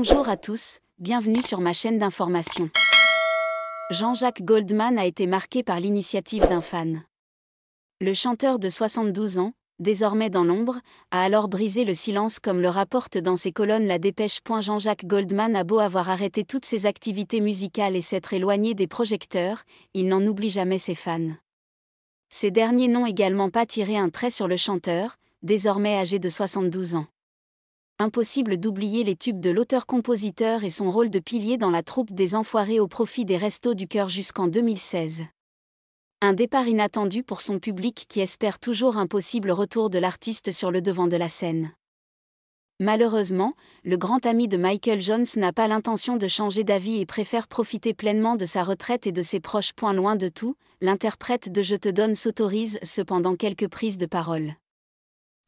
Bonjour à tous, bienvenue sur ma chaîne d'information. Jean-Jacques Goldman a été marqué par l'initiative d'un fan. Le chanteur de 72 ans, désormais dans l'ombre, a alors brisé le silence comme le rapporte dans ses colonnes La Dépêche. Jean-Jacques Goldman a beau avoir arrêté toutes ses activités musicales et s'être éloigné des projecteurs, il n'en oublie jamais ses fans. Ces derniers n'ont également pas tiré un trait sur le chanteur, désormais âgé de 72 ans. Impossible d'oublier les tubes de l'auteur-compositeur et son rôle de pilier dans la troupe des Enfoirés au profit des Restos du Cœur jusqu'en 2016. Un départ inattendu pour son public qui espère toujours un possible retour de l'artiste sur le devant de la scène. Malheureusement, le grand ami de Michael Jones n'a pas l'intention de changer d'avis et préfère profiter pleinement de sa retraite et de ses proches. Loin de tout, l'interprète de Je te donne s'autorise cependant quelques prises de parole.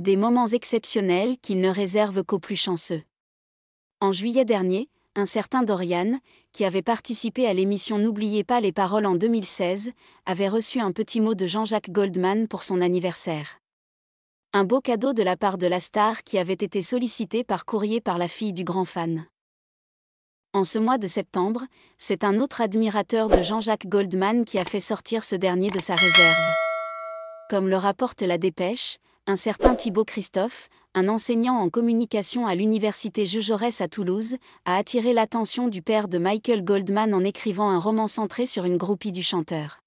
Des moments exceptionnels qu'il ne réserve qu'aux plus chanceux. En juillet dernier, un certain Dorian, qui avait participé à l'émission N'oubliez pas les paroles en 2016, avait reçu un petit mot de Jean-Jacques Goldman pour son anniversaire. Un beau cadeau de la part de la star qui avait été sollicité par courrier par la fille du grand fan. En ce mois de septembre, c'est un autre admirateur de Jean-Jacques Goldman qui a fait sortir ce dernier de sa réserve. Comme le rapporte La Dépêche, un certain Thibaut Christophe, un enseignant en communication à l'université Jean-Jaurès à Toulouse, a attiré l'attention du père de Michael Goldman en écrivant un roman centré sur une groupie du chanteur.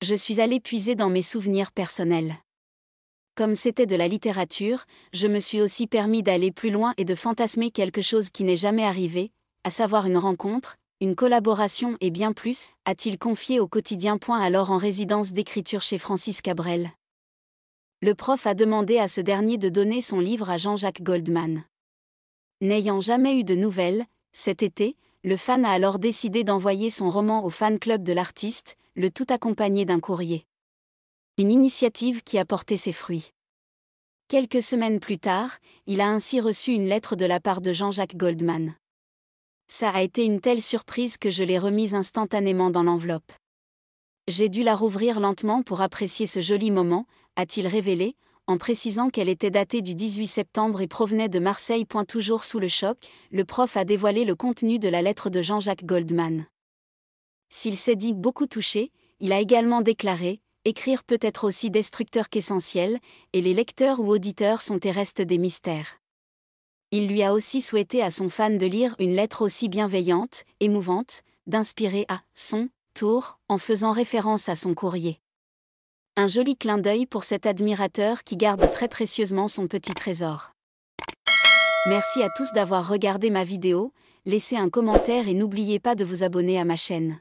Je suis allé puiser dans mes souvenirs personnels. Comme c'était de la littérature, je me suis aussi permis d'aller plus loin et de fantasmer quelque chose qui n'est jamais arrivé, à savoir une rencontre, une collaboration et bien plus, a-t-il confié au Quotidien. Alors en résidence d'écriture chez Francis Cabrel. Le prof a demandé à ce dernier de donner son livre à Jean-Jacques Goldman. N'ayant jamais eu de nouvelles, cet été, le fan a alors décidé d'envoyer son roman au fan club de l'artiste, le tout accompagné d'un courrier. Une initiative qui a porté ses fruits. Quelques semaines plus tard, il a ainsi reçu une lettre de la part de Jean-Jacques Goldman. Ça a été une telle surprise que je l'ai remise instantanément dans l'enveloppe. J'ai dû la rouvrir lentement pour apprécier ce joli moment, a-t-il révélé, en précisant qu'elle était datée du 18 septembre et provenait de Marseille. Toujours sous le choc, le prof a dévoilé le contenu de la lettre de Jean-Jacques Goldman. S'il s'est dit beaucoup touché, il a également déclaré « Écrire peut être aussi destructeur qu'essentiel, et les lecteurs ou auditeurs sont et restent des mystères ». Il lui a aussi souhaité à son fan de lire une lettre aussi bienveillante, émouvante, d'inspirer à son tour, en faisant référence à son courrier. Un joli clin d'œil pour cet admirateur qui garde très précieusement son petit trésor. Merci à tous d'avoir regardé ma vidéo, laissez un commentaire et n'oubliez pas de vous abonner à ma chaîne.